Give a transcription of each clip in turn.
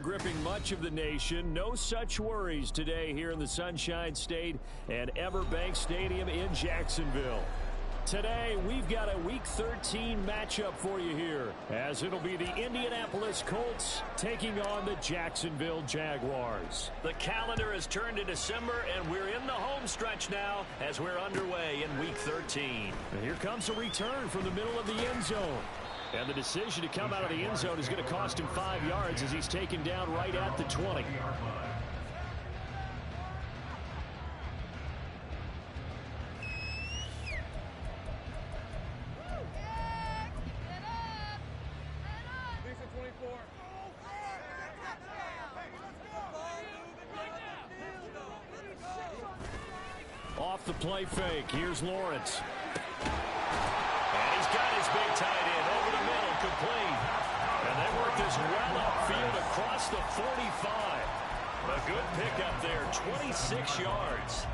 gripping much of the nation. No such worries today here in the Sunshine State and Everbank Stadium in Jacksonville. Today, we've got a Week 13 matchup for you here, as it'll be the Indianapolis Colts taking on the Jacksonville Jaguars. The calendar has turned to December, and we're in the home stretch now as we're underway in Week 13. And here comes a return from the middle of the end zone. And the decision to come out of the end zone is going to cost him 5 yards as he's taken down right at the 20. Off the play fake, here's Lawrence. And he's got his big tight end over the middle, complete. And they work this well upfield across the 45. A good pickup there, 26 yards.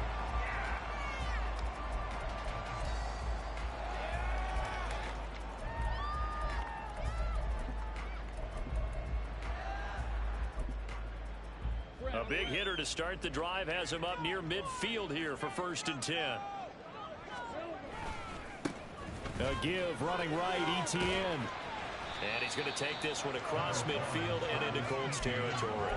A big hitter to start the drive has him up near midfield here for 1st and 10. A give running right, ETN. And he's going to take this one across midfield and into Colts territory.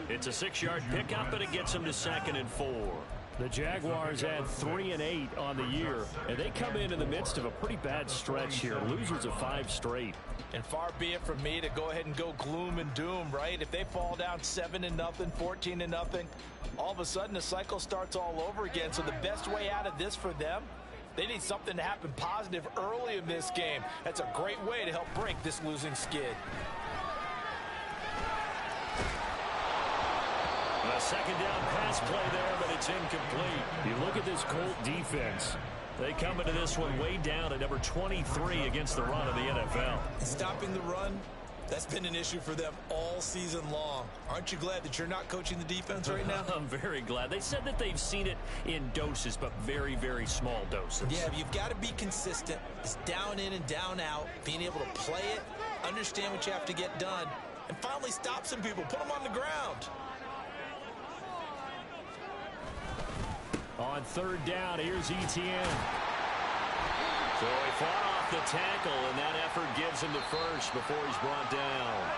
It's a 6-yard pickup, and it gets him to 2nd and 4. The Jaguars had 3 and 8 on the year, and they come in the midst of a pretty bad stretch here. Losers of 5 straight. And far be it from me to go ahead and go gloom and doom, right? If they fall down 7-0, 14-0, all of a sudden the cycle starts all over again. So the best way out of this for them, they need something to happen positive early in this game. That's a great way to help break this losing skid. A second down pass play there, but it's incomplete. You look at this Colt defense. They come into this one way down at number 23 against the run of the NFL. Stopping the run, that's been an issue for them all season long. Aren't you glad that you're not coaching the defense right now? I'm very glad. They said that they've seen it in doses, but very, very small doses. Yeah, you've got to be consistent. It's down in and down out, being able to play it, understand what you have to get done, and finally stop some people, put them on the ground. On 3rd down, here's ETN. So he fought off the tackle, and that effort gives him the first before he's brought down.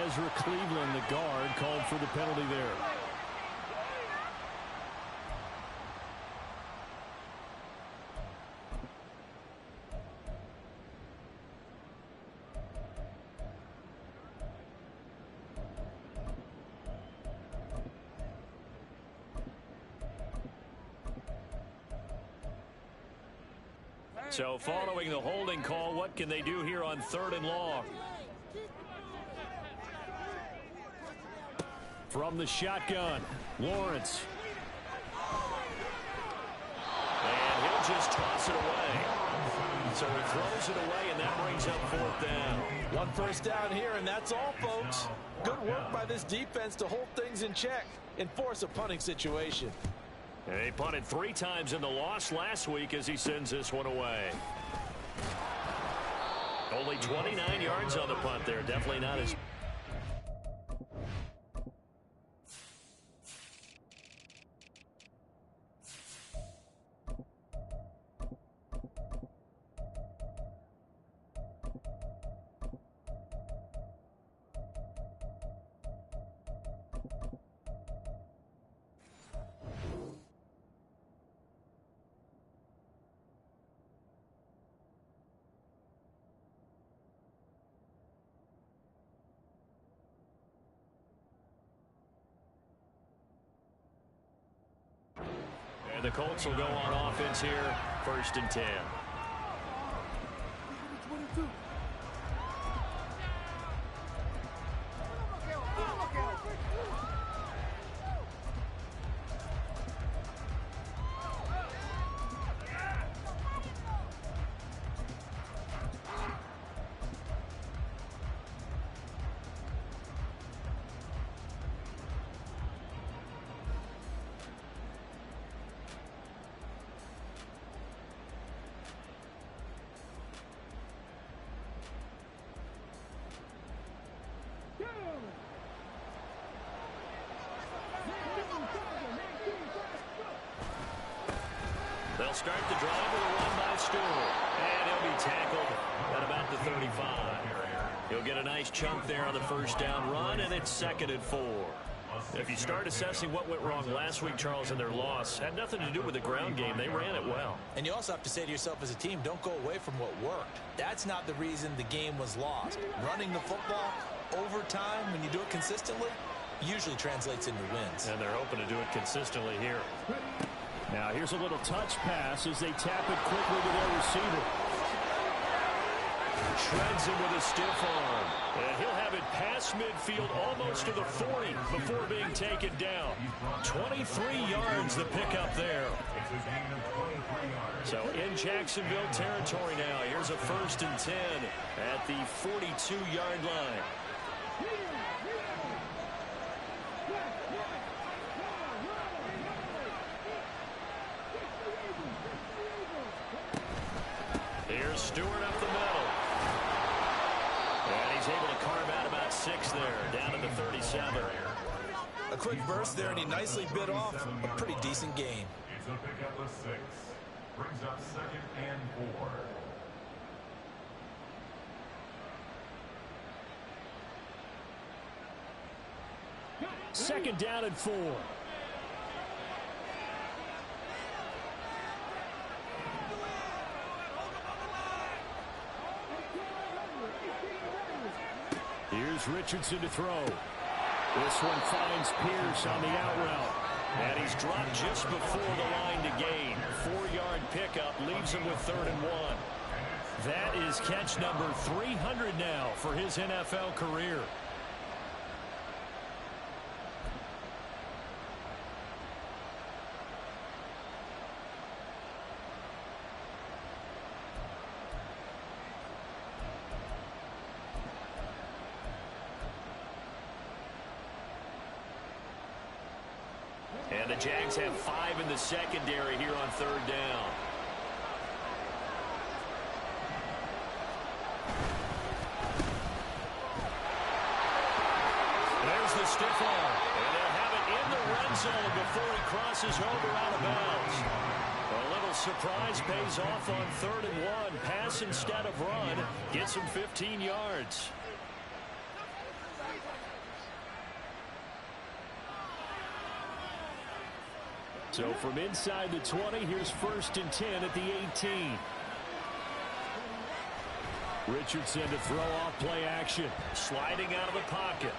Ezra Cleveland, the guard, called for the penalty there. So following the holding call, what can they do here on 3rd and long? From the shotgun, Lawrence. And he'll just toss it away. So he throws it away, and that brings up 4th down. 1 first down here, and that's all, folks. Good work by this defense to hold things in check and force a punting situation. And he punted 3 times in the loss last week as he sends this one away. Only 29 yards on the punt there. Definitely not as... The Colts will go on offense here, 1st and 10. They'll start the drive with a run by Stewart. And he'll be tackled at about the 35. He'll get a nice chunk there on the first down run, and it's 2nd and 4. If you start assessing what went wrong last week, Charles, in their loss, had nothing to do with the ground game. They ran it well. And you also have to say to yourself as a team, don't go away from what worked. That's not the reason the game was lost. Running the football over time, when you do it consistently, usually translates into wins. And they're hoping to do it consistently here. Now here's a little touch pass as they tap it quickly to their receiver. Shreds him with a stiff arm. And he'll have it past midfield almost to the 40 before being taken down. 23 yards the pickup there. So in Jacksonville territory now. Here's a 1st and 10 at the 42-yard line. Here's Stewart up the middle. And he's able to carve out about 6 there, down to the 37. A quick burst there, and he nicely bit off a pretty decent gain. It's a pickup of 6. Brings up 2nd and 4. Second down and 4. Here's Richardson to throw. This one finds Pierce on the out route. And he's dropped just before the line to gain. 4-yard pickup leaves him with 3rd and 1. That is catch number 300 now for his NFL career. And the Jags have 5 in the secondary here on 3rd down. There's the stiff arm. And they'll have it in the red zone before he crosses over out of bounds. A little surprise pays off on 3rd and 1. Pass instead of run. Gets him 15 yards. So from inside the 20, here's 1st and 10 at the 18. Richardson to throw off play action. Sliding out of the pocket.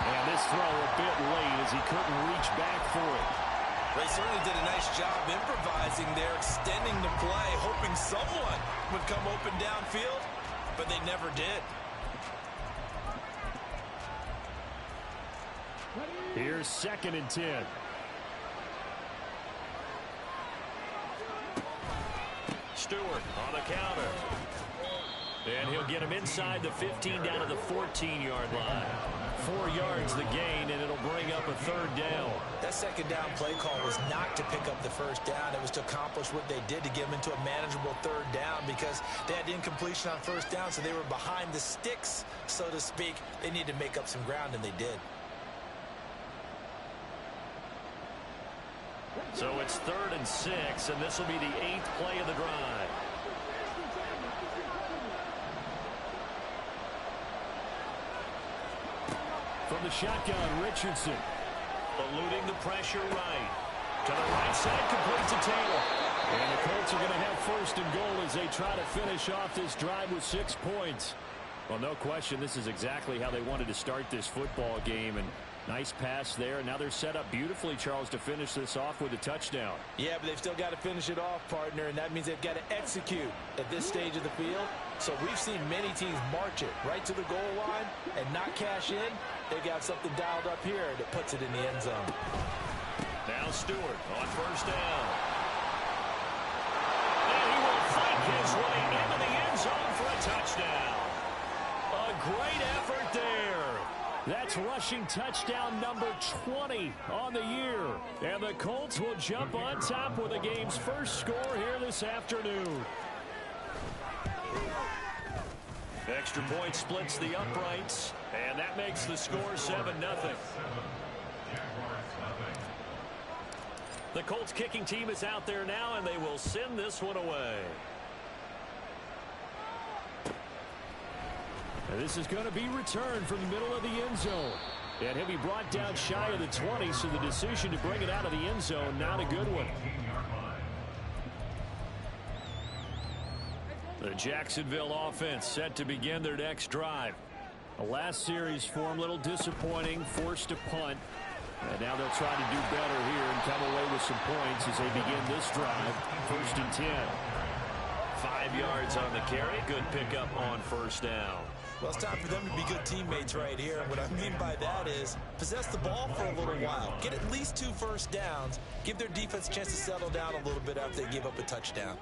And this throw a bit late as he couldn't reach back for it. They certainly did a nice job improvising there, extending the play, hoping someone would come open downfield, but they never did. Here's 2nd and 10. Stewart on the counter. And he'll get him inside the 15 down to the 14-yard line. 4 yards the gain, and it'll bring up a 3rd down. That 2nd down play call was not to pick up the 1st down. It was to accomplish what they did to get them into a manageable 3rd down because they had incompletion on 1st down, so they were behind the sticks, so to speak. They needed to make up some ground, and they did. So it's 3rd and 6, and this will be the 8th play of the drive. From the shotgun, Richardson. Eluding the pressure right. To the right side, complete to Taylor. And the Colts are going to have 1st and goal as they try to finish off this drive with 6 points. Well, no question, this is exactly how they wanted to start this football game. And nice pass there. Now they're set up beautifully, Charles, to finish this off with a touchdown. Yeah, but they've still got to finish it off, partner, and that means they've got to execute at this stage of the field. So we've seen many teams march it right to the goal line and not cash in. They got something dialed up here that puts it in the end zone. Now Stewart on 1st down. And he will fight his way into the end zone for a touchdown. A great effort there. That's rushing touchdown number 20 on the year. And the Colts will jump on top with the game's first score here this afternoon. Extra point splits the uprights, and that makes the score 7-0. The Colts kicking team is out there now, and they will send this one away. And this is going to be returned from the middle of the end zone. And he'll be brought down shy of the 20, so the decision to bring it out of the end zone, not a good one. The Jacksonville offense set to begin their next drive. The last series for them, a little disappointing, forced a punt. And now they'll try to do better here and come away with some points as they begin this drive. 1st and 10. 5 yards on the carry. Good pickup on first down. Well, it's time for them to be good teammates right here. And what I mean by that is possess the ball for a little while. Get at least 2 first downs. Give their defense a chance to settle down a little bit after they give up a touchdown.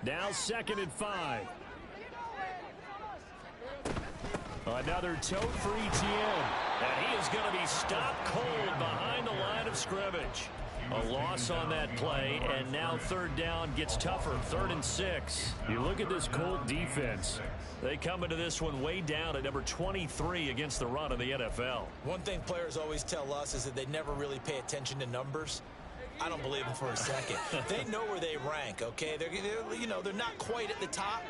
Now 2nd and 5. Another tote for Etienne. And he is going to be stopped cold behind the line of scrimmage. A loss on that play, and now 3rd down gets tougher. 3rd and 6. You look at this Colt defense. They come into this one way down at number 23 against the run of the NFL. One thing players always tell us is that they never really pay attention to numbers. I don't believe them for a second. They know where they rank, okay? They're not quite at the top,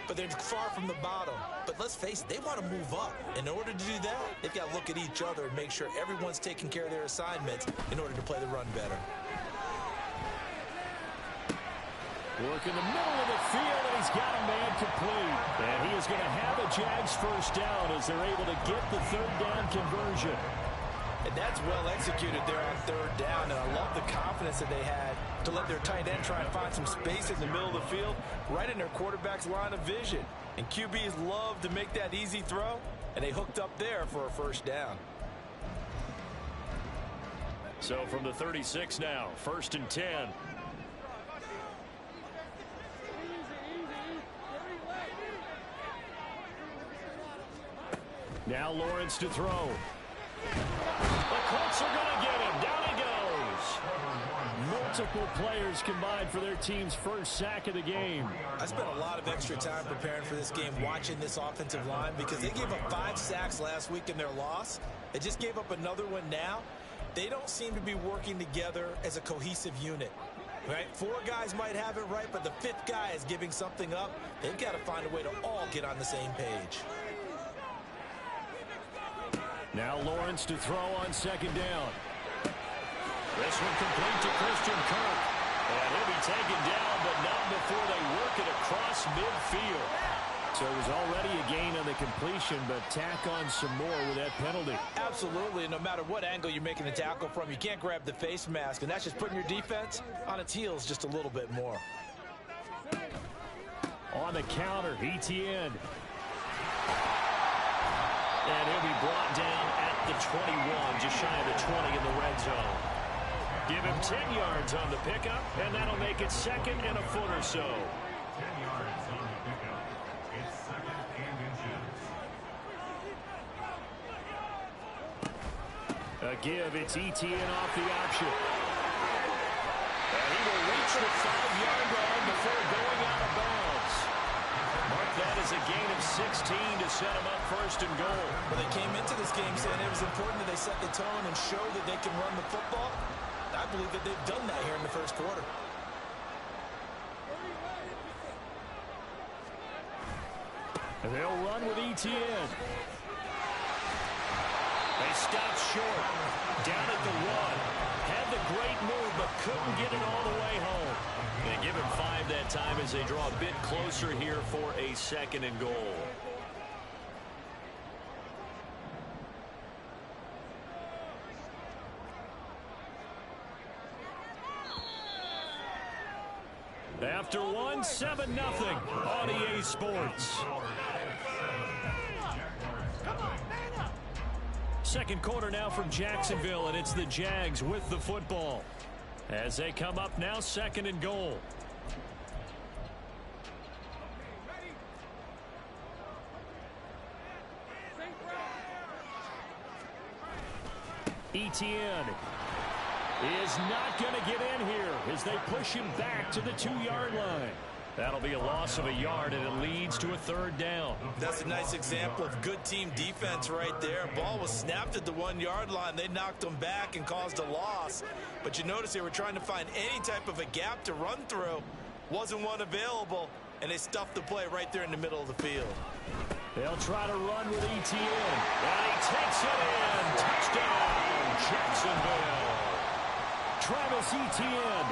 but they're far from the bottom. But let's face it, they want to move up. In order to do that, they've got to look at each other and make sure everyone's taking care of their assignments in order to play the run better. Work in the middle of the field, and he's got a man complete. And he is going to have a JAX first down as they're able to get the 3rd down conversion. And that's well executed there on 3rd down, and I love the confidence that they had to let their tight end try and find some space in the middle of the field, right in their quarterback's line of vision. And QBs love to make that easy throw, and they hooked up there for a first down. So from the 36 now, 1st and 10. Now Lawrence to throw. The Colts are going to get him. Down he goes. Multiple players combined for their team's first sack of the game. I spent a lot of extra time preparing for this game, watching this offensive line, because they gave up 5 sacks last week in their loss. They just gave up another one now. They don't seem to be working together as a cohesive unit. Right? 4 guys might have it right, but the 5th guy is giving something up. They've got to find a way to all get on the same page. Now Lawrence to throw on 2nd down. This one complete to Christian Kirk. And he'll be taken down, but not before they work it across midfield. So it was already a gain on the completion, but tack on some more with that penalty. Absolutely. No matter what angle you're making the tackle from, you can't grab the face mask, and that's just putting your defense on its heels just a little bit more. On the counter, Etienne. And he'll be brought down at the 21, just shy of the 20 in the red zone. Give him 10 yards on the pickup, and that'll make it 2nd and a foot or so. 10 yards on the pickup. It's 2nd and inches. A give, it's Etienne off the option. And he will reach the 5-yard line before going out of bounds. Mark that as a gain of 16 to set him up 1st and goal. Well, they came into this game saying it was important that they set the tone and show that they can run the football. I believe that they've done that here in the 1st quarter. And they'll run with Etienne. They stop short. Down at the 1. Had the great move, but couldn't get it all the way home. And give him 5 that time as they draw a bit closer here for a 2nd and goal. After 1, 7-0 on EA Sports. 2nd quarter now from Jacksonville, and it's the Jags with the football. As they come up now, 2nd and goal. Etienne is not going to get in here as they push him back to the 2-yard line. That'll be a loss of a yard, and it leads to a third down. That's a nice example of good team defense right there. Ball was snapped at the 1-yard line. They knocked them back and caused a loss. But you notice they were trying to find any type of a gap to run through. Wasn't one available, and they stuffed the play right there in the middle of the field. They'll try to run with Etienne, and he takes it in. Touchdown, Jacksonville. Travis Etienne,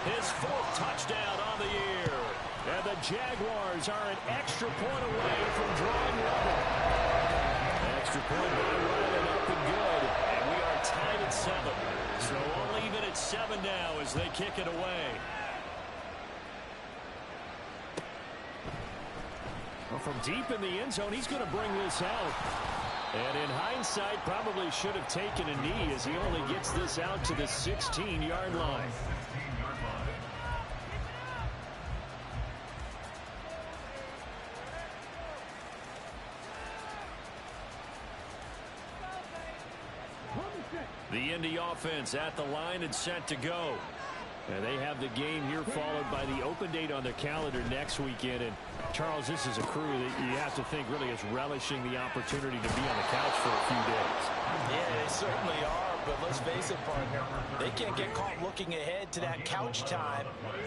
his 4th touchdown on the year. And the Jaguars are an extra point away from drawing level. Extra point by Ryland up and good. And we are tied at 7. So only even at 7 now as they kick it away. Well, from deep in the end zone, he's going to bring this out. And in hindsight, probably should have taken a knee as he only gets this out to the 16-yard line. The Indy offense at the line and set to go. And they have the game here followed by the open date on their calendar next weekend. And Charles, this is a crew that you have to think really is relishing the opportunity to be on the couch for a few days. Yeah, they certainly are. But let's face it, partner, they can't get caught looking ahead to that couch time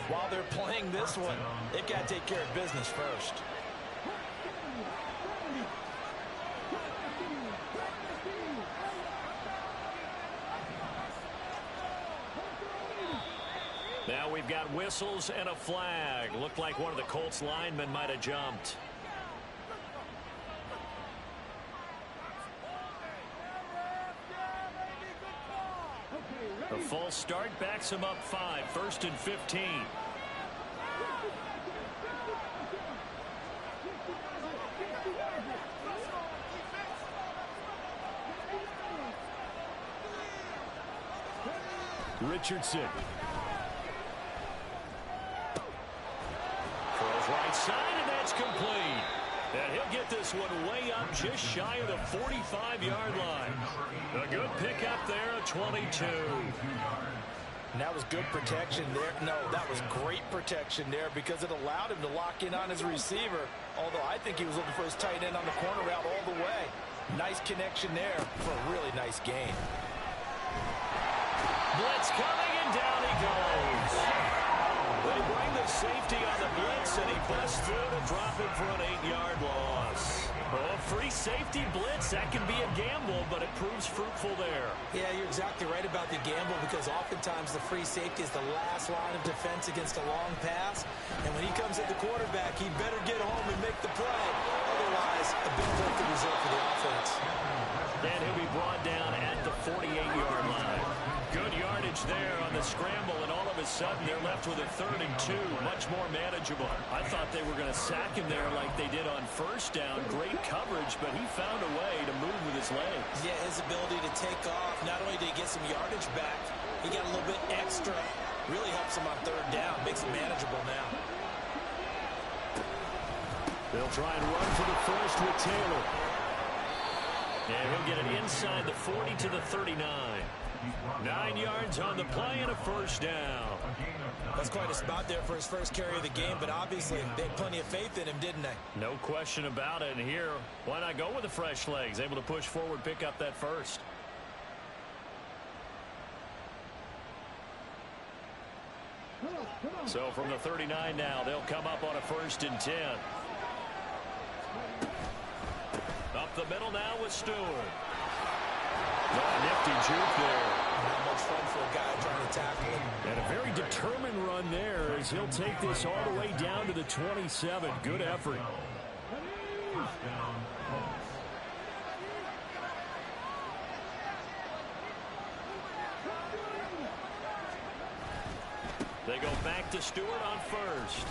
while they're playing this one. They've got to take care of business first. Now we've got whistles and a flag. Looked like one of the Colts linemen might have jumped. The full start backs him up 5, 1st and 15. Richardson. Right side, and that's complete. And he'll get this one way up just shy of the 45-yard line. A good pickup there, a 22. And that was good protection there. No, that was great protection there because it allowed him to lock in on his receiver. Although I think he was looking for his tight end on the corner route all the way. Nice connection there for a really nice gain. Blitz coming, and down he goes. They bring the safety on the blitz, and he busts through to drop him for an 8-yard loss. Oh, free safety blitz, that can be a gamble, but it proves fruitful there. Yeah, you're exactly right about the gamble because oftentimes the free safety is the last line of defense against a long pass. And when he comes at the quarterback, he better get home and make the play. Otherwise, a big broken result for the offense. And he'll be brought down at the 48-yard line. Good yardage there on the scramble, and all of a sudden they're left with a 3rd and 2, much more manageable. I thought they were going to sack him there like they did on 1st down. Great coverage, but he found a way to move with his legs. Yeah, his ability to take off, not only did he get some yardage back, he got a little bit extra. Really helps him on 3rd down, makes it manageable now. They'll try and run for the first with Taylor. And he'll get it inside the 40 to the 39. 9 yards on the play and a 1st down. That's quite a spot there for his first carry of the game, but obviously they had plenty of faith in him, didn't they? No question about it. And here, why not go with the fresh legs? Able to push forward, pick up that first. So from the 39 now, they'll come up on a 1st and 10. Up the middle now with Stewart. Oh, nifty juke there. Not much fun for a guy trying to tackle him. And a very determined run there as he'll take this all the way down to the 27. Good effort. They go back to Stewart on 1st.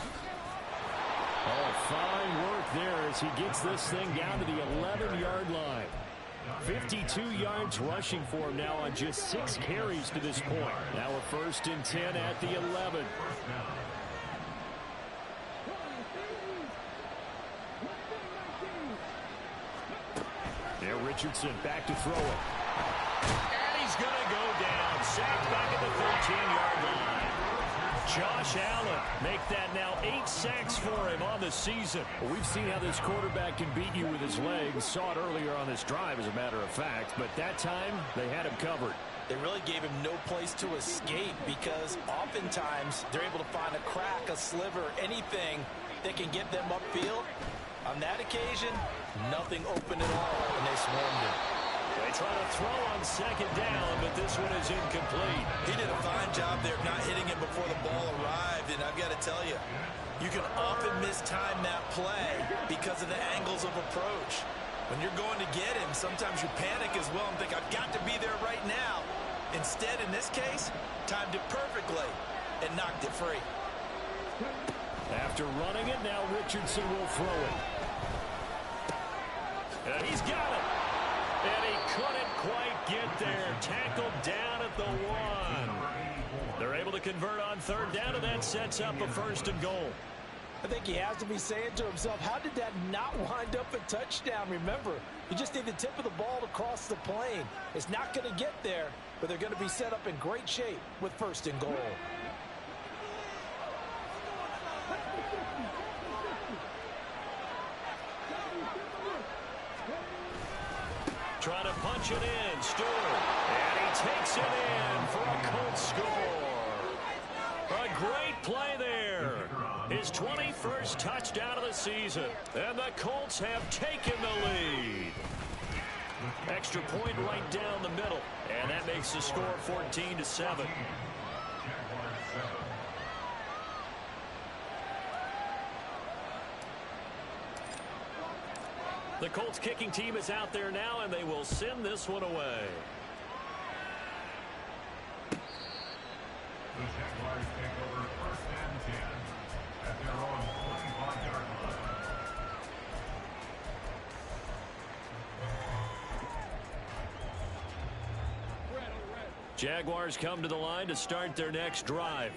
Oh, fine work there as he gets this thing down to the 11-yard line. 52 yards rushing for him now on just 6 carries to this point. Now a 1st and 10 at the 11. There, Richardson back to throw it. And he's going to go down. Sacked back at the 13-yard line. Josh Allen make that now 8 sacks for him on the season. Well, we've seen how this quarterback can beat you with his legs. Saw it earlier on this drive, as a matter of fact. But that time, they had him covered. They really gave him no place to escape because oftentimes they're able to find a crack, a sliver, anything that can get them upfield. On that occasion, nothing open at all, and they swarmed him. They try to throw on second down, but this one is incomplete. He did a fine job there of not hitting him before the ball arrived, and I've got to tell you, you can often mistime that play because of the angles of approach. When you're going to get him, sometimes you panic as well and think, I've got to be there right now. Instead, in this case, timed it perfectly and knocked it free. After running it, now Richardson will throw it. And he's got it. And he couldn't quite get there. Tackled down at the 1. They're able to convert on third down, and that sets up a 1st and goal. I think he has to be saying to himself, how did that not wind up a touchdown? Remember, you just need the tip of the ball to cross the plane. It's not going to get there, but they're going to be set up in great shape with 1st and goal. Trying to punch it in, Stewart. And he takes it in for a Colts score. A great play there. His 21st touchdown of the season. And the Colts have taken the lead. Extra point right down the middle. And that makes the score 14-7. The Colts kicking team is out there now, and they will send this one away. The Jaguars take over 1st and 10 at their own 25-yard line. Jaguars come to the line to start their next drive.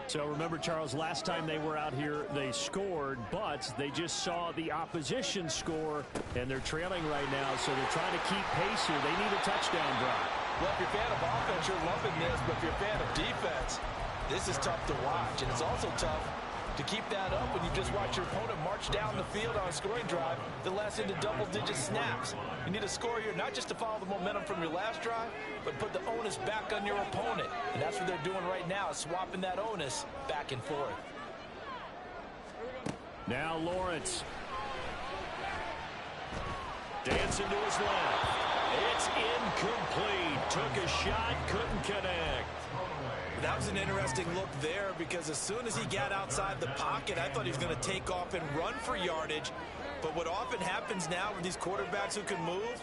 So remember, Charles, last time they were out here, they scored, but they just saw the opposition score, and they're trailing right now, so they're trying to keep pace here. They need a touchdown drive. Well, if you're a fan of offense, you're loving this, but if you're a fan of defense, this is tough to watch, and it's also tough to keep that up when you just watch your opponent march down the field on a scoring drive that lasts into double-digit snaps. You need a score here not just to follow the momentum from your last drive, but put the onus back on your opponent. And that's what they're doing right now, swapping that onus back and forth. Now Lawrence. Dancing to his left. It's incomplete. Took a shot, couldn't connect. That was an interesting look there because as soon as he got outside the pocket, I thought he was going to take off and run for yardage. But what often happens now with these quarterbacks who can move,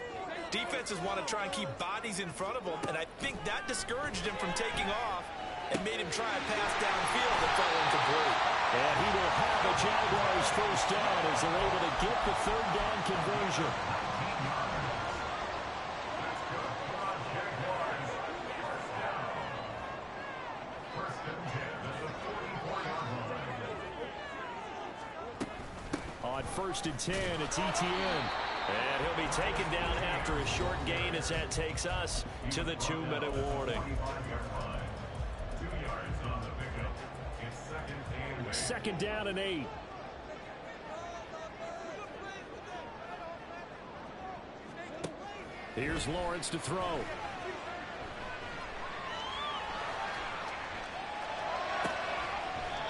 defenses want to try and keep bodies in front of them, and I think that discouraged him from taking off and made him try a pass downfield that fell incomplete. And he will have a Jaguars 1st down as they're able to get the 3rd down conversion. On 1st and 10, it's Etienne. And he'll be taken down after a short gain as that takes us to the 2-minute warning. 2 yards on the pickup. It's 2nd down and 8. Here's Lawrence to throw.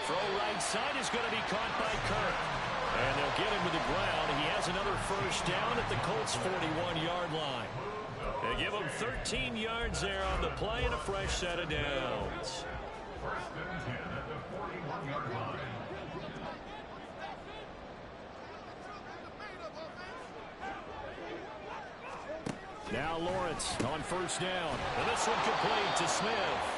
Throw right side is going to be caught by Kirk. And they'll get him to the ground. He has another 1st down at the Colts' 41-yard line. They give him 13 yards there on the play and a fresh set of downs. 1st and 10 at the 41-yard line. Now Lawrence on 1st down. And this one complete to Smith.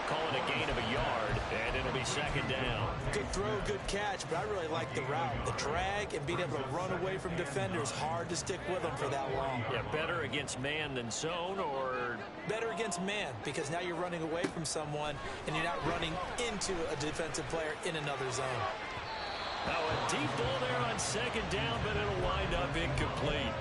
Call it a gain of a yard, and it'll be 2nd down. Good throw, good catch, but I really like the route. The drag and being able to run away from defenders, hard to stick with them for that long. Yeah, better against man than zone, or? Better against man, because now you're running away from someone, and you're not running into a defensive player in another zone. Now a deep ball there on 2nd down, but it'll wind up incomplete.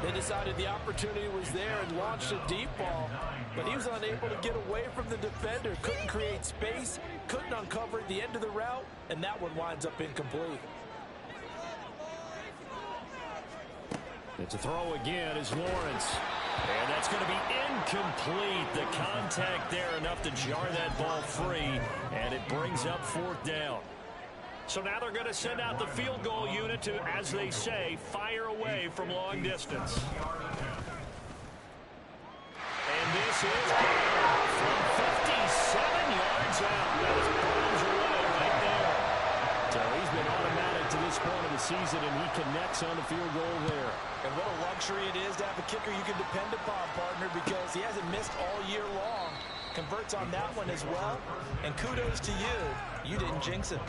They decided the opportunity was there and launched a deep ball, but he was unable to get away from the defender. Couldn't create space, couldn't uncover the end of the route, and that one winds up incomplete. It's a throw again is Lawrence. And that's going to be incomplete. The contact there enough to jar that ball free, and it brings up 4th down. So now they're going to send out the field goal unit to, as they say, fire away from long distance. And this is from 57 yards out. That is bombs away right there. So he's been automatic to this point of the season, and he connects on the field goal there. And what a luxury it is to have a kicker you can depend upon, partner, because he hasn't missed all year long. Converts on that one as well. And kudos to you. You didn't jinx him.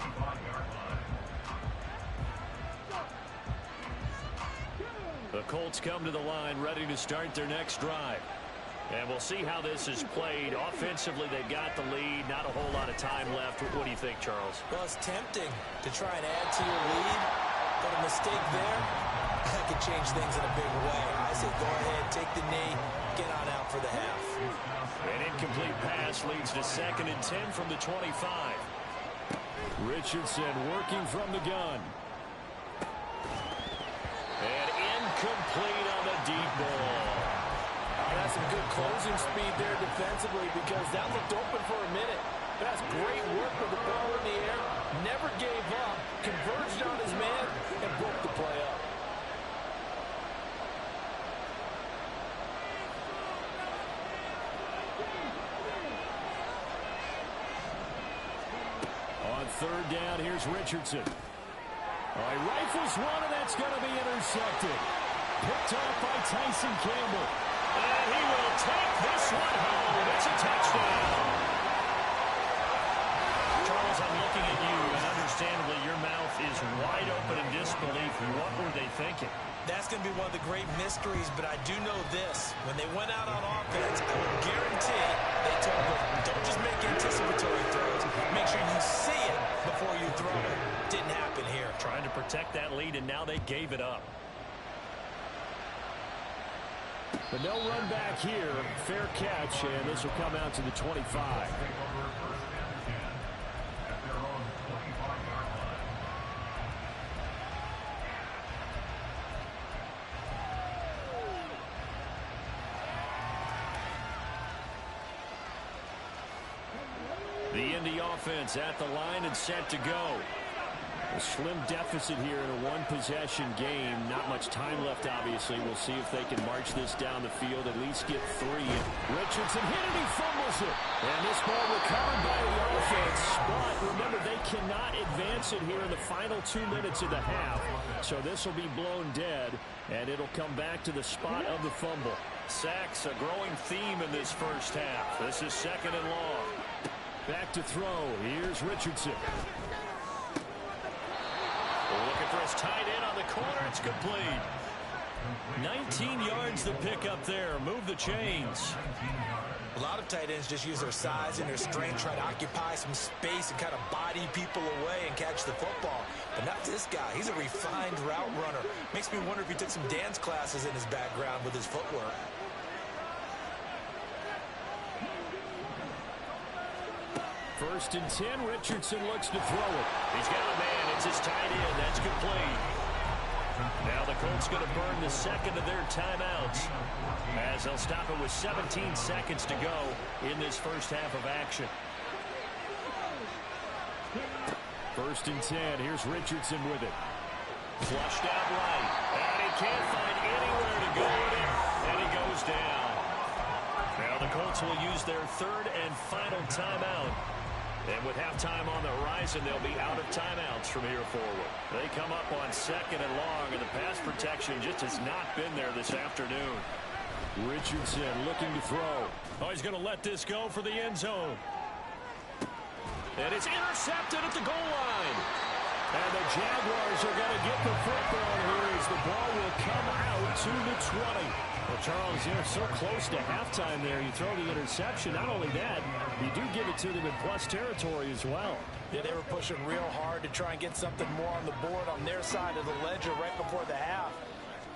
The Colts come to the line ready to start their next drive. And we'll see how this is played. Offensively, they've got the lead. Not a whole lot of time left. What do you think, Charles? Well, it's tempting to try and add to your lead, but a mistake there, that could change things in a big way. I say go ahead, take the knee, get on out for the half. An incomplete pass leads to 2nd and 10 from the 25. Richardson working from the gun. And incomplete on the deep ball. That's some good closing speed there defensively because that looked open for a minute. That's great work with the ball in the air. Never gave up, converged on his man, and broke the play up. On 3rd down, here's Richardson. All right, rifles one, and that's going to be intercepted. Picked off by Tyson Campbell. And he will take this one home. It's a touchdown. Charles, I'm looking at you, and understandably, your mouth is wide open in disbelief. What were they thinking? That's going to be one of the great mysteries, but I do know this. When they went out on offense, I will guarantee they told them, don't just make anticipatory throws. Make sure you see it before you throw it. Didn't happen here. Trying to protect that lead, and now they gave it up. But no run back here. Fair catch, and this will come out to the 25. The Indy offense at the line and set to go. A slim deficit here in a one-possession game. Not much time left, obviously. We'll see if they can march this down the field, at least get 3. Richardson hit it, he fumbles it. And this ball recovered by the offense. But remember, they cannot advance it here in the final 2 minutes of the half. So this will be blown dead, and it'll come back to the spot of the fumble. Sacks, a growing theme in this first half. This is 2nd and long. Back to throw. Here's Richardson. Looking for his tight end on the corner. It's complete. 19 yards the pick up there. Move the chains. A lot of tight ends just use their size and their strength, try to occupy some space and kind of body people away and catch the football. But not this guy. He's a refined route runner. Makes me wonder if he took some dance classes in his background with his footwork. First and 10, Richardson looks to throw it. He's got a man. It's his tight end. That's complete. Now the Colts going to burn the second of their timeouts as they'll stop it with 17 seconds to go in this first half of action. First and 10. Here's Richardson with it. Flushed out right. And he can't find anywhere to go with it. And he goes down. Now the Colts will use their third and final timeout. And with halftime on the horizon, they'll be out of timeouts from here forward. They come up on 2nd and long, and the pass protection just has not been there this afternoon. Richardson looking to throw. Oh, he's going to let this go for the end zone. And it's intercepted at the goal line. And the Jaguars are going to get the football here as the ball will come out to the 20. Well, Charles, you're so close to halftime there. You throw the interception. Not only that, you do give it to them in plus territory as well. Yeah, they were pushing real hard to try and get something more on the board on their side of the ledger right before the half.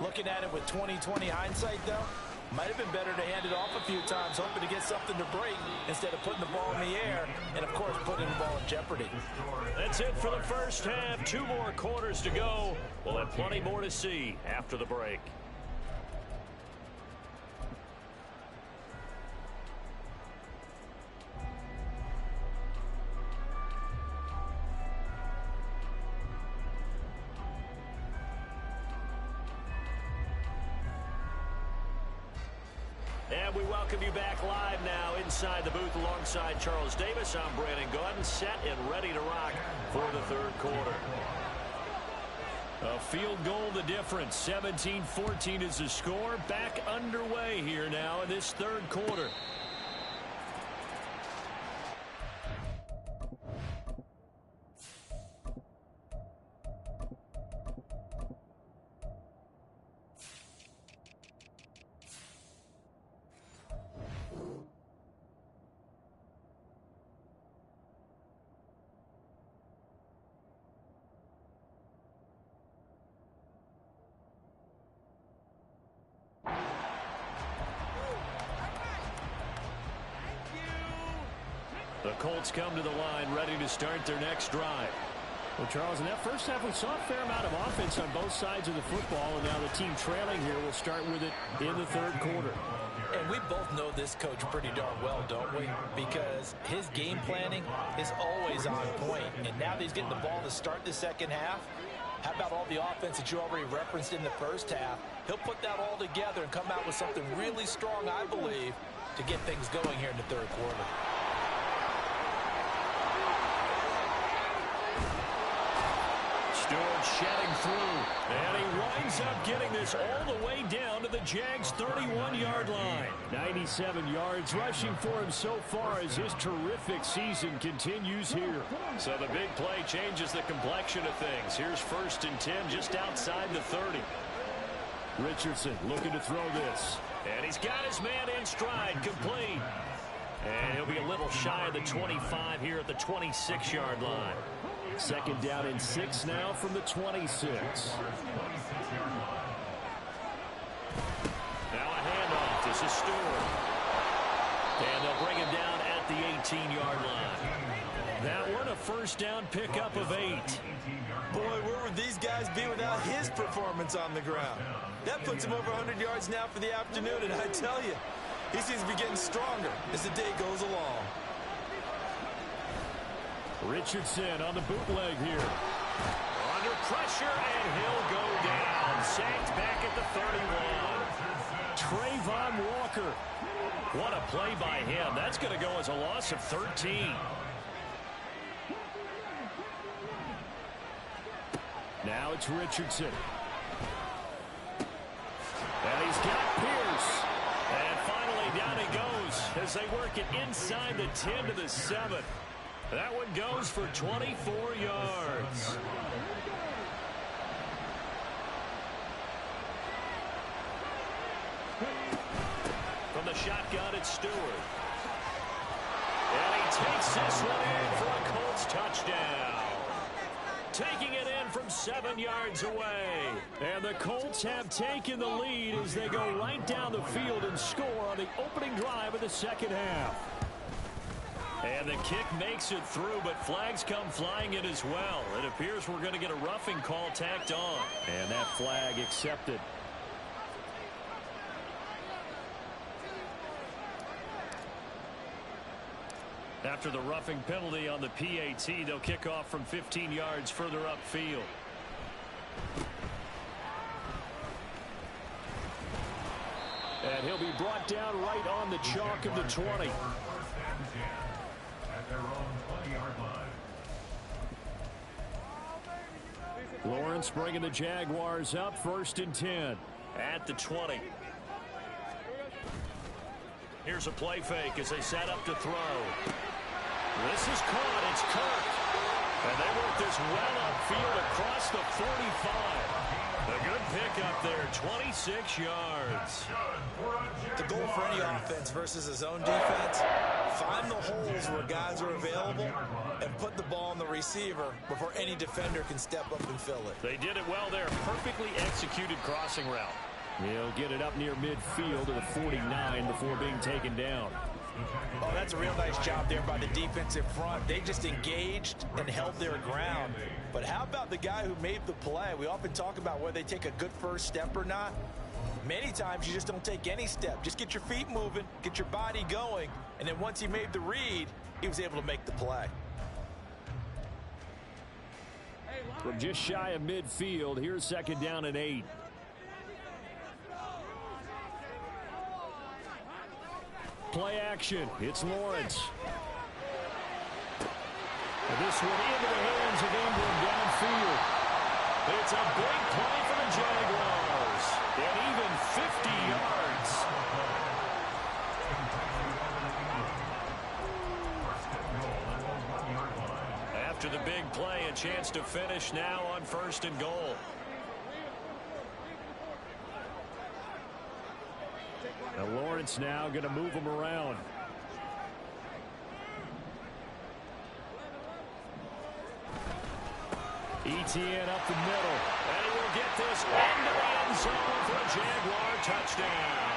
Looking at it with 20/20 hindsight, though, might have been better to hand it off a few times, hoping to get something to break instead of putting the ball in the air and, of course, putting the ball in jeopardy. That's it for the first half. 2 more quarters to go. We'll have plenty more to see after the break. And we welcome you back live now inside the booth alongside Charles Davis. I'm Brandon Gaudin, set and ready to rock for the third quarter. A field goal the difference. 17-14 is the score. Back underway here now in this third quarter. The Colts come to the line, ready to start their next drive. Well, Charles, in that first half, we saw a fair amount of offense on both sides of the football, and now the team trailing here will start with it in the third quarter. And we both know this coach pretty darn well, don't we? Because his game planning is always on point. And now that he's getting the ball to start the second half, how about all the offense that you already referenced in the first half? He'll put that all together and come out with something really strong, I believe, to get things going here in the third quarter. Stewart shedding through, and he winds up getting this all the way down to the JAX 31-yard line. 97 yards rushing for him so far as his terrific season continues here. So the big play changes the complexion of things. Here's 1st and 10 just outside the 30. Richardson looking to throw this. And he's got his man in stride, complete. And he'll be a little shy of the 25 here at the 26-yard line. 2nd down and 6 now from the 26. Now a handoff. This is Stewart. And they'll bring him down at the 18-yard line. That one a 1st down pickup of 8. Boy, where would these guys be without his performance on the ground? That puts him over 100 yards now for the afternoon, and I tell you, he seems to be getting stronger as the day goes along. Richardson on the bootleg here. Under pressure, and he'll go down. Sacked back at the 31. Trayvon Walker. What a play by him. That's going to go as a loss of 13. Now it's Richardson. And he's got Pierce. And finally down he goes as they work it inside the 10 to the 7. That one goes for 24 yards. From the shotgun, it's Stewart. And he takes this one in for a Colts touchdown. Taking it in from 7 yards away. And the Colts have taken the lead as they go right down the field and score on the opening drive of the second half. And the kick makes it through, but flags come flying in as well. It appears we're going to get a roughing call tacked on. And that flag accepted. After the roughing penalty on the PAT, they'll kick off from 15 yards further upfield. And he'll be brought down right on the chalk of the 20. Lawrence bringing the Jaguars up, 1st and 10 at the 20. Here's a play fake as they set up to throw. This is caught. It's Kirk. And they work this well upfield across the 45. A good pickup there, 26 yards. The goal for any offense versus his own defense, find the holes where guys are available and put the ball on the receiver before any defender can step up and fill it. They did it well there. Perfectly executed crossing route. He'll get it up near midfield to the 49 before being taken down. Oh, that's a real nice job there by the defensive front. They just engaged and held their ground. But how about the guy who made the play? We often talk about whether they take a good first step or not. Many times you just don't take any step. Just get your feet moving, get your body going, and then once he made the read, he was able to make the play. From just shy of midfield, here's second down and 8. Play action. It's Lawrence. And this one into the hands of Ingram downfield. It's a big play for the Jaguars. And even 50 yards. After the big play, a chance to finish now on 1st and goal. Now Lawrence now going to move him around. Etienne up the middle. And he will get this into the end zone for a Jaguar touchdown.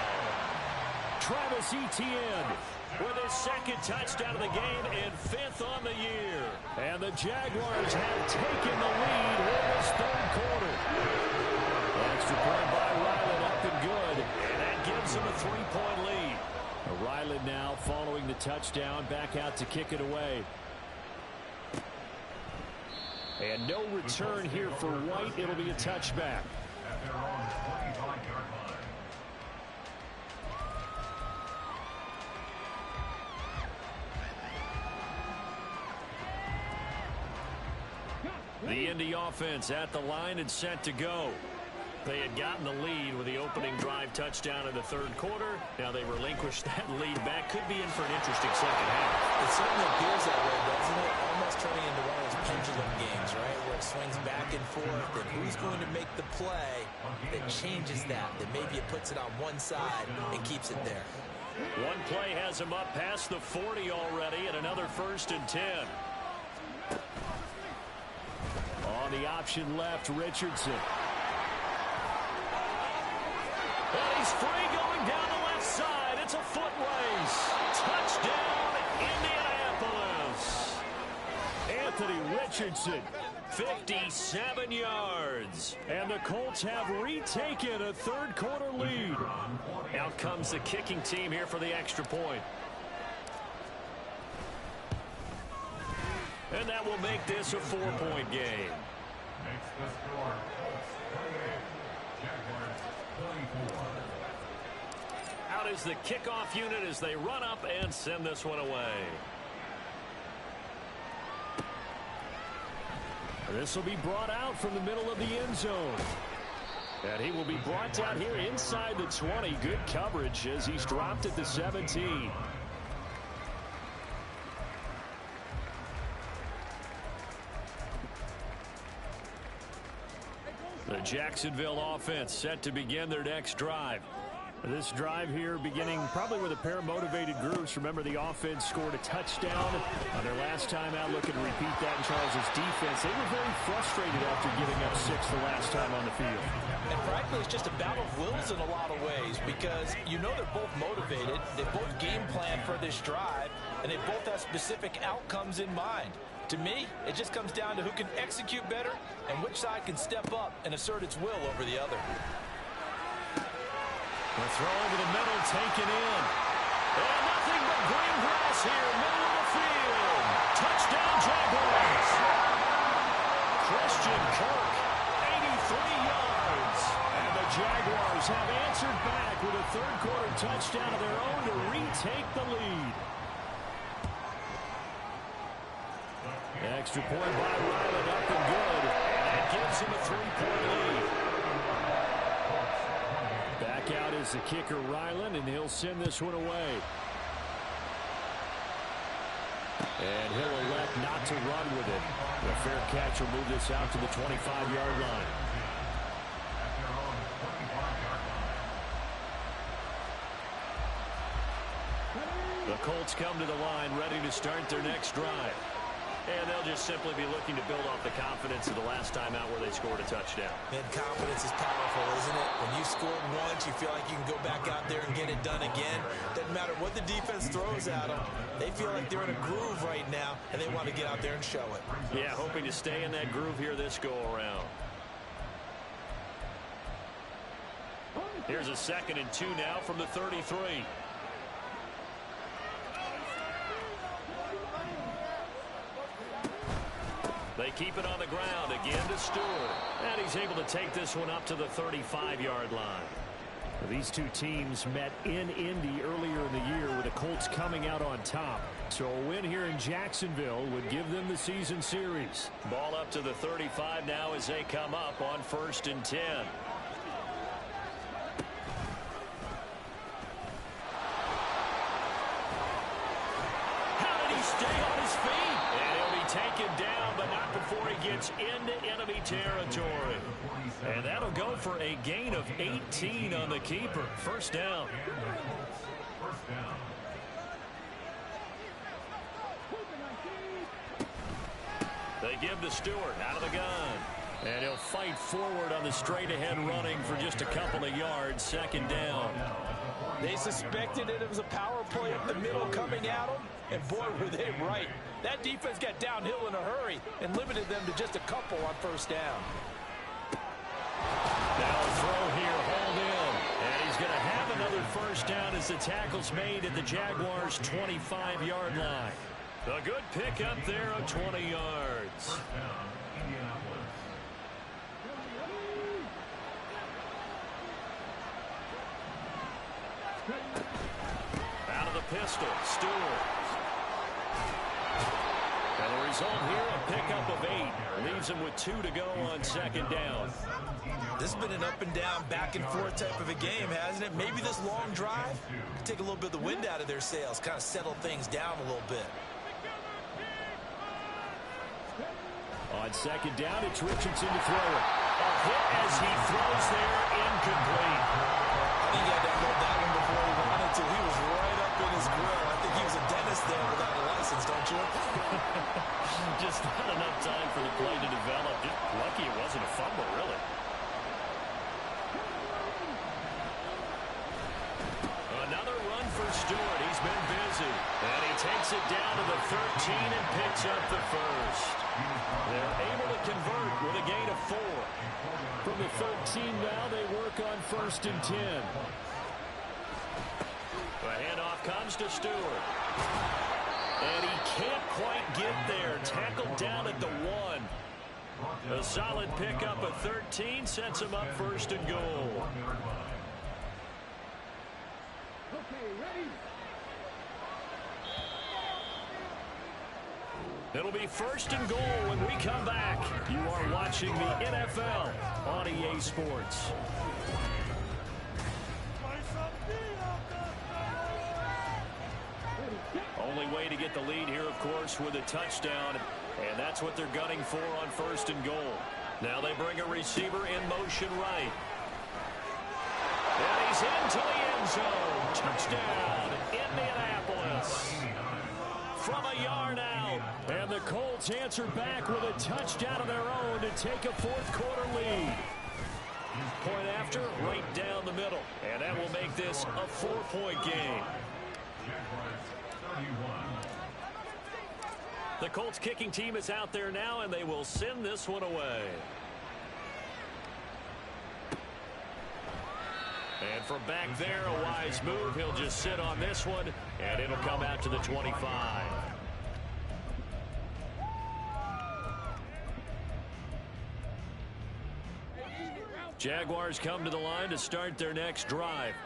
Travis Etienne with his 2nd touchdown of the game and 5th on the year. And the Jaguars have taken the lead in this 3rd quarter. Extra point by Ryland up and good. And that gives him a 3-point lead. Ryland now following the touchdown back out to kick it away. And no return here for White. It'll be a touchback. At their own 25-yard line. The Indy offense at the line and set to go. They had gotten the lead with the opening drive touchdown in the 3rd quarter. Now they relinquished that lead back. Could be in for an interesting second half. It certainly appears that way, doesn't it? Almost turning into one of those pendulum games, right, where it swings back and forth. And who's going to make the play that changes that maybe it puts it on one side and keeps it there? One play has him up past the 40 already, and another 1st and 10. On the option left, Richardson. And he's free going down the left side. It's a foot race. Touchdown, Indianapolis. Anthony Richardson, 57 yards. And the Colts have retaken a 3rd quarter lead. Out comes the kicking team here for the extra point. And that will make this a 4-point game. Makes the score Colts 28, Jaguars 24. Out is the kickoff unit as they run up and send this one away. This will be brought out from the middle of the end zone. And he will be brought down here inside the 20. Good coverage as he's dropped at the 17. The Jacksonville offense set to begin their next drive. This drive here beginning probably with a pair of motivated groups. Remember, the offense scored a touchdown on their last time out. Looking to repeat that in Charles' defense. They were very frustrated after giving up 6 the last time on the field. And frankly, it's just a battle of wills in a lot of ways because you know they're both motivated. They both game plan for this drive, and they both have specific outcomes in mind. To me, it just comes down to who can execute better and which side can step up and assert its will over the other. The throw over the middle, taken in. And nothing but green grass here, middle of the field. Touchdown, Jaguars. Christian Kirk, 83 yards. And the Jaguars have answered back with a 3rd quarter touchdown of their own to retake the lead. Extra point by Ryland, up and good. And that gives him a 3-point lead. Back out is the kicker, Ryland, and he'll send this one away. And he'll elect not to run with it. The fair catch will move this out to the 25-yard line. At their own 25-yard line. The Colts come to the line ready to start their next drive. And they'll just simply be looking to build off the confidence of the last time out where they scored a touchdown. And confidence is powerful, isn't it? When you scored once, you feel like you can go back out there and get it done again. Doesn't matter what the defense throws at them. They feel like they're in a groove right now, and they want to get out there and show it. Yeah, hoping to stay in that groove here this go-around. Here's a 2nd and 2 now from the 33. They keep it on the ground again to Stewart. And he's able to take this one up to the 35-yard line. These two teams met in Indy earlier in the year with the Colts coming out on top. So a win here in Jacksonville would give them the season series. Ball up to the 35 now as they come up on 1st and 10. How did he stay on his feet? And he'll be taken down, but not before he gets into enemy territory. And that'll go for a gain of 18 on the keeper. 1st down. They give to Stewart out of the gun. And he'll fight forward on the straight-ahead running for just a couple of yards. 2nd down. They suspected it was a power play up the middle coming at them, and boy, were they right. That defense got downhill in a hurry and limited them to just a couple on 1st down. Now a throw here, hauled in. And he's going to have another 1st down as the tackle's made at the Jaguars' 25-yard line. A good pick up there of 20 yards. Out of the pistol, Stewart. And the result here, a pickup of 8. Leaves him with 2 to go on 2nd down. This has been an up and down, back and forth type of a game, hasn't it? Maybe this long drive could take a little bit of the wind out of their sails, kind of settle things down a little bit. On 2nd down, it's Richardson to throw it. A hit as he throws there, incomplete. I think he had to unload that one before he wanted to. He was right up in his grill. I think he was a dentist there without a license, don't you? Just not enough time for the play to develop. Just lucky it wasn't a fumble, really. Another run for Stewart. He's been busy. And he takes it down to the 13 and picks up the 1st. They're able to convert with a gain of 4. From the 13 now, they work on 1st and 10. The handoff comes to Stewart. And he can't quite get there. Tackled down at the 1. A solid pickup of 13 sets him up 1st and goal. It'll be 1st and goal when we come back. You are watching the NFL on EA Sports. Only way to get the lead here, of course, with a touchdown. And that's what they're gunning for on 1st and goal. Now they bring a receiver in motion right. And he's into the end zone. Touchdown, Indianapolis. From a yard out. And the Colts answer back with a touchdown of their own to take a 4th quarter lead. Point after, right down the middle. And that will make this a 4-point game. The Colts kicking team is out there now, and they will send this one away. And from back there, a wise move. He'll just sit on this one, and it'll come out to the 25. Jaguars come to the line to start their next drive.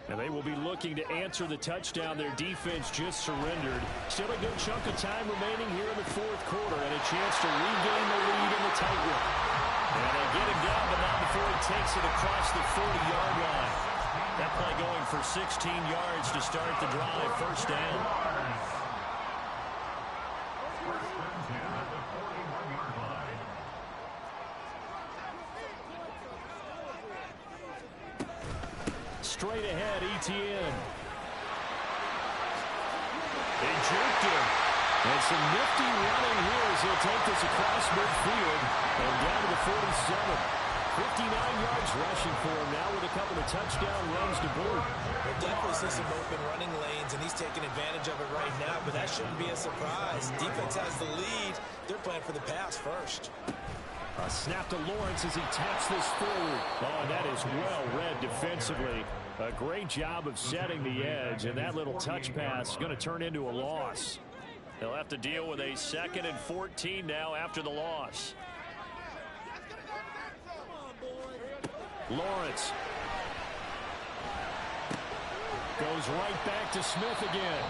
And they will be looking to answer the touchdown their defense just surrendered. Still a good chunk of time remaining here in the 4th quarter, and a chance to regain the lead in the tightrope. And they get him down, but not before he takes it across the 40-yard line. That play going for 16 yards to start the drive. 1st down. Straight ahead, Etienne. They juked him. And some nifty running here as he'll take this across midfield and down to the 47. 59 yards rushing for him now with a couple of touchdown runs to boot. We'll definitely see some open running lanes, and he's taking advantage of it right now, but that shouldn't be a surprise. Defense has the lead. They're playing for the pass first. A snap to Lawrence as he taps this forward. Oh, and that is well read defensively. A great job of setting the edge, and that little touch pass is going to turn into a loss. They'll have to deal with a 2nd and 14 now after the loss. Lawrence goes right back to Smith again.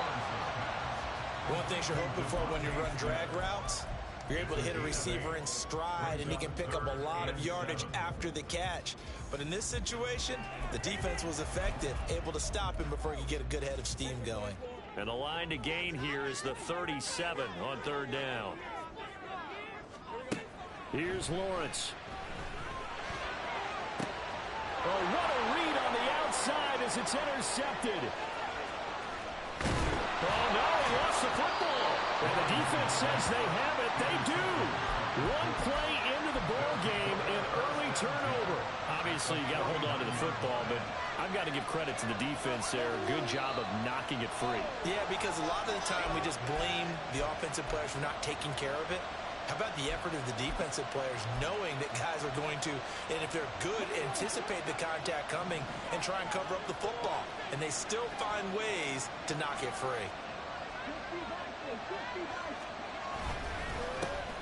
One thing you're hoping for when you run drag routes, you're able to hit a receiver in stride, and he can pick up a lot of yardage after the catch. But in this situation, the defense was effective, able to stop him before he could get a good head of steam going. And the line to gain here is the 37 on 3rd down. Here's Lawrence. Oh, what a read on the outside as it's intercepted. Oh, no, he lost the football. And the defense says they have it. They do. One play into the ball game, an early turnover. Obviously, you got to hold on to the football, but I've got to give credit to the defense there. Good job of knocking it free. Yeah, because a lot of the time we just blame the offensive players for not taking care of it. How about the effort of the defensive players knowing that guys are going to, and if they're good, anticipate the contact coming and try and cover up the football. And they still find ways to knock it free.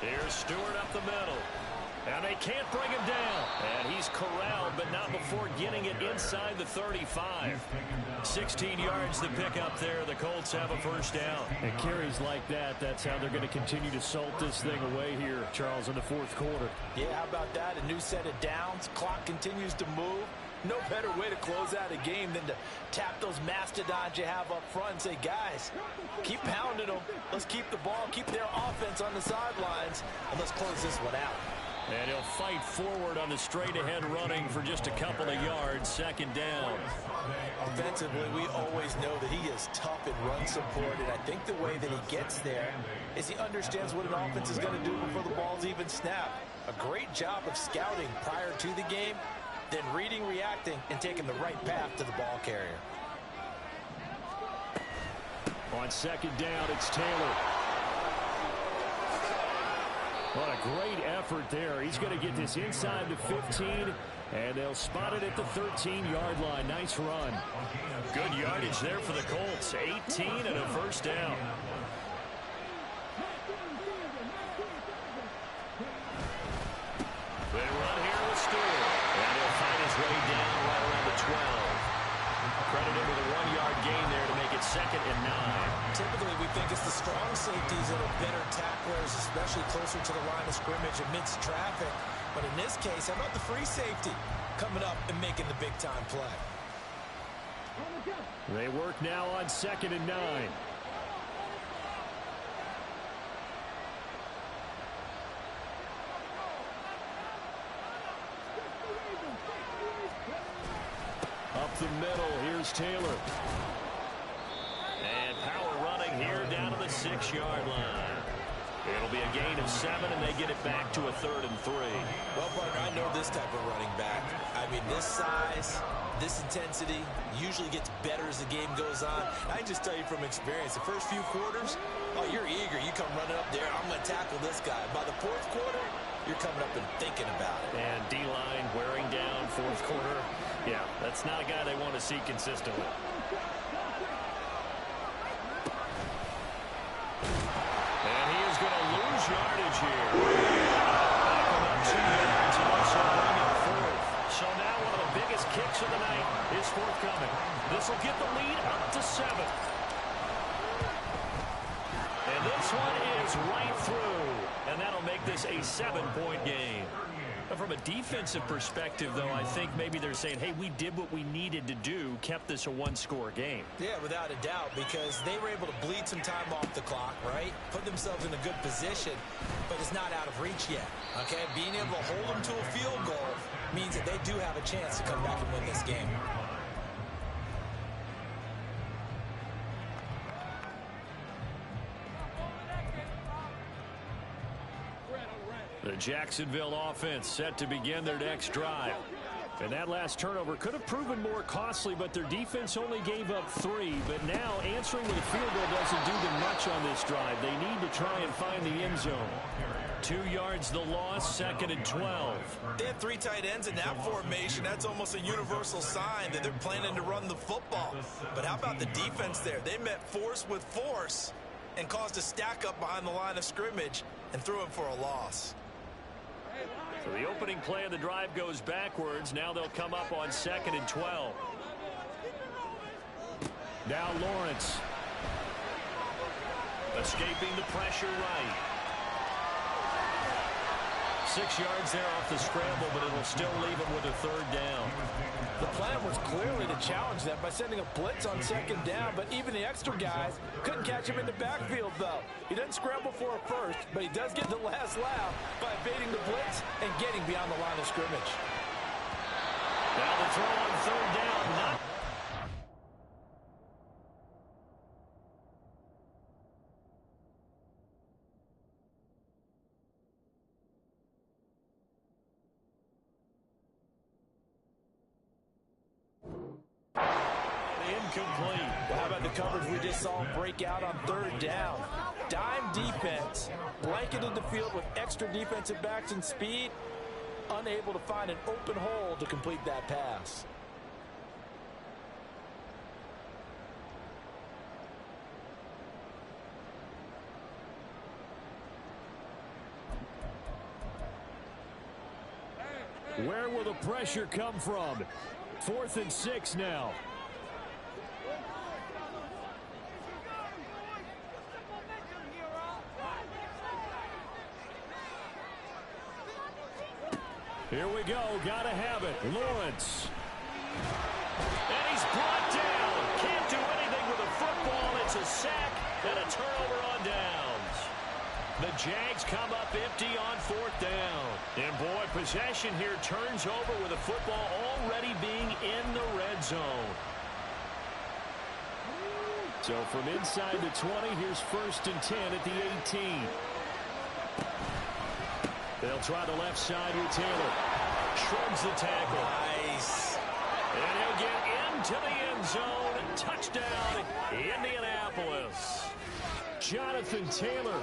Here's Stewart up the middle. And they can't bring him down. And he's corralled, but not before getting it inside the 35. 16 yards to pick up there. The Colts have a 1st down. And carries like that, that's how they're going to continue to salt this thing away here, Charles, in the 4th quarter. Yeah, how about that? A new set of downs. Clock continues to move. No better way to close out a game than to tap those mastodons you have up front and say, guys, keep pounding them. Let's keep the ball, keep their offense on the sidelines, and let's close this one out. And he'll fight forward on the straight-ahead running for just a couple of yards. 2nd down. Offensively, we always know that he is tough in run support, and I think the way that he gets there is he understands what an offense is going to do before the ball's even snapped. A great job of scouting prior to the game, then reading, reacting, and taking the right path to the ball carrier. On 2nd down, it's Taylor. What a great effort there. He's going to get this inside the 15, and they'll spot it at the 13-yard line. Nice run. Good yardage there for the Colts. 18 and a 1st down. They run here with Stewart, and he'll find his way down right around the 12. Credit him with a 1-yard gain there to make it 2nd and 9. Typically, we think it's the strong safeties that are better tacklers, especially closer to the line of scrimmage amidst traffic. But in this case, how about the free safety coming up and making the big-time play? They work now on 2nd and 9. Up the middle, here's Taylor. And power running here down to the 6-yard line. It'll be a gain of 7, and they get it back to a 3rd and 3. Well, partner, I know this type of running back. I mean, this size, this intensity usually gets better as the game goes on. I can just tell you from experience, the first few quarters, oh, you're eager. You come running up there, I'm going to tackle this guy. By the 4th quarter, you're coming up and thinking about it. And D-line wearing down 4th quarter. Yeah, that's not a guy they want to see consistently. And he is going to lose yardage here. Back him up 2 yards and also bring it 4th. So now one of the biggest kicks of the night is forthcoming. This will get the lead up to 7. And this one is right through. And that'll make this a 7-point game. From a defensive perspective, though, I think maybe they're saying, hey, we did what we needed to do, kept this a 1-score game. Yeah, without a doubt, because they were able to bleed some time off the clock, right? Put themselves in a good position, but it's not out of reach yet, okay? Being able to hold them to a field goal means that they do have a chance to come back and win this game. The Jacksonville offense set to begin their next drive. And that last turnover could have proven more costly, but their defense only gave up 3. But now answering with a field goal doesn't do them much on this drive. They need to try and find the end zone. 2 yards the loss, 2nd and 12. They had 3 tight ends in that formation. That's almost a universal sign that they're planning to run the football. But how about the defense there? They met force with force and caused a stack up behind the line of scrimmage and threw him for a loss. So the opening play of the drive goes backwards. Now they'll come up on 2nd and 12. Now Lawrence. Escaping the pressure right. 6 yards there off the scramble, but it'll still leave him with a 3rd down. The plan was clearly to challenge them by sending a blitz on 2nd down, but even the extra guys couldn't catch him in the backfield, though. He doesn't scramble for a first, but he does get the last laugh by evading the blitz and getting beyond the line of scrimmage. Now the throw on 3rd down. Not incomplete. Well, how about the coverage we just saw break out on 3rd down? Dime defense, blanketed the field with extra defensive backs and speed, unable to find an open hole to complete that pass. Where will the pressure come from? 4th and 6 now. Here we go. Got to have it. Lawrence. And he's brought down. Can't do anything with a football. It's a sack and a turnover on downs. The JAX come up empty on 4th down. And boy, possession here turns over with the football already being in the red zone. So from inside the 20, here's 1st and 10 at the 18. They'll try the left side with Taylor. Shrugs the tackle. Nice. And he'll get into the end zone. Touchdown, Indianapolis. Jonathan Taylor,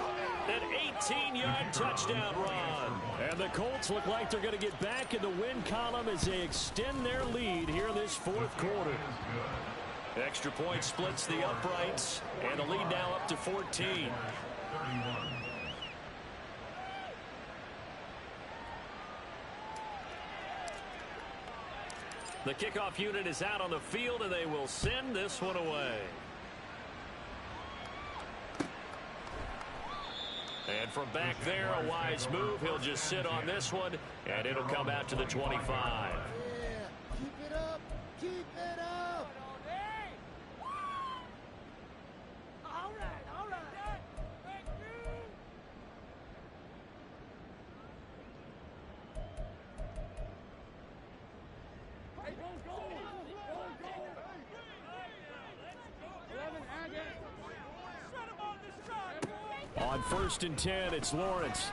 an 18-yard touchdown run. And the Colts look like they're going to get back in the win column as they extend their lead here in this 4th quarter. Extra point splits the uprights, and the lead now up to 14. The kickoff unit is out on the field, and they will send this one away. And from back there, a wise move. He'll just sit on this one, and it'll come out to the 25. Yeah, keep it up. Keep it up. All right, all right. Thank you. On 1st and 10, it's Lawrence.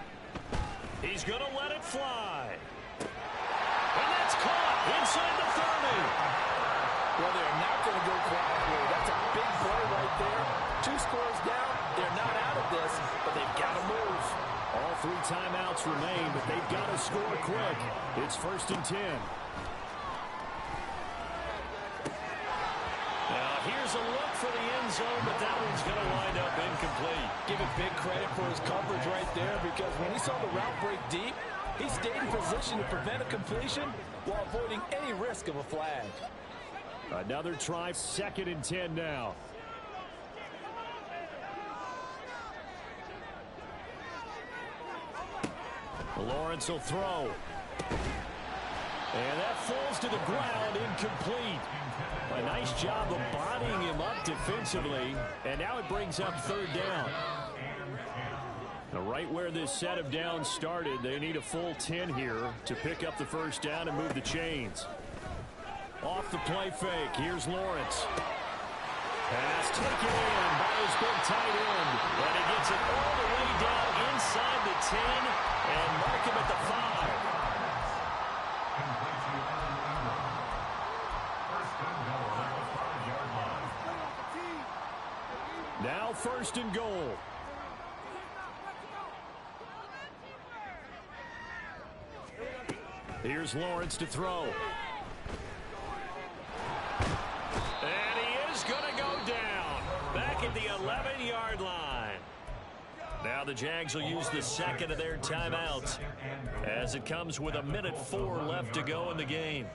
He's going to let it fly. And that's caught inside the 30. Well, they're not going to go quietly. That's a big play right there. 2 scores down. They're not out of this, but they've got to move. All 3 timeouts remain, but they've got to score quick. It's 1st and 10. Now, here's a look for the end zone, but that one's going to wind up incomplete. Give him big credit for his coverage right there, because when he saw the route break deep, he stayed in position to prevent a completion while avoiding any risk of a flag. Another try, 2nd and 10 now. Lawrence will throw. And that falls to the ground, incomplete. A nice job of bodying him up defensively. And now it brings up 3rd down. Now right where this set of downs started, they need a full 10 here to pick up the 1st down and move the chains. Off the play fake, here's Lawrence. Pass taken in by this big tight end. And he gets it all the way down inside the 10 and mark him at the 5. Complete to Evan Ingram. First and goal at the 5-yard line. Now first and goal. Here's Lawrence to throw. And he is going to go down. Back at the 11-yard line. Now the Jags will use the second of their timeouts as it comes with 1:04 left to go in the game.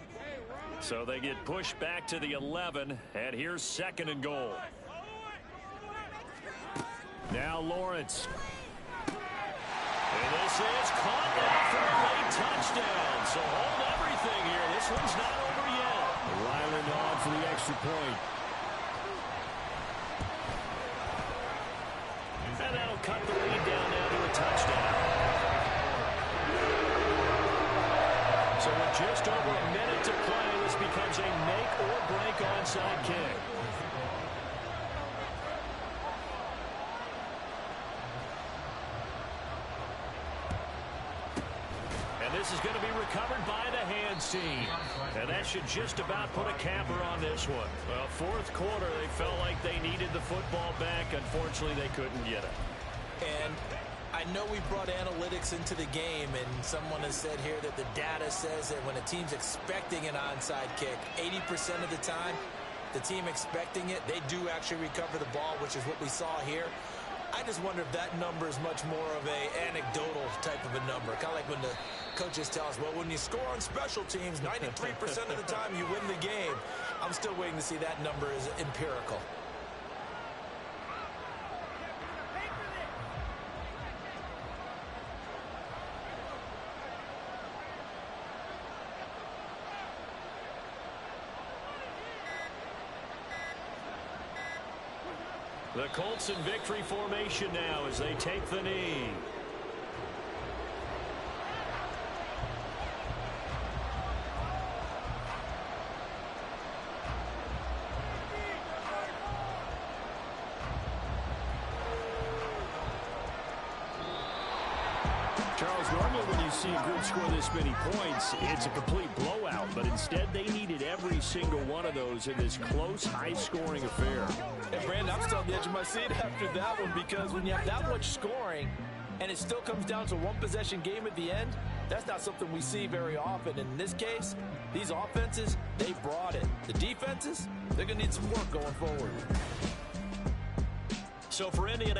So they get pushed back to the 11, and here's second and goal. Now Lawrence. And this is caught now for a late touchdown. So hold everything here. This one's not over yet. Ryland on for the extra point. And that'll cut the lead down now to a touchdown. So with just over a minute to play, this becomes a make or break onside kick. This is going to be recovered by the hands team. And that should just about put a capper on this one. Well, fourth quarter, they felt like they needed the football back. Unfortunately, they couldn't get it. And I know we brought analytics into the game, and someone has said here that the data says that when a team's expecting an onside kick, 80% of the time, the team expecting it, they do actually recover the ball, which is what we saw here. I just wonder if that number is much more of a anecdotal type of a number. Kind of like when the coaches tell us, well, when you score on special teams, 93% of the time you win the game. I'm still waiting to see that number is empirical. The Colts in victory formation now as they take the knee. Charles, normally when you see a group score this many points, it's a complete blowout. But instead, they needed every single one of those in this close, high-scoring affair. And Brandon, I'm still on the edge of my seat after that one, because when you have that much scoring and it still comes down to one possession game at the end, that's not something we see very often. In this case, these offenses, they brought it. The defenses, they're going to need some work going forward. So for Indiana.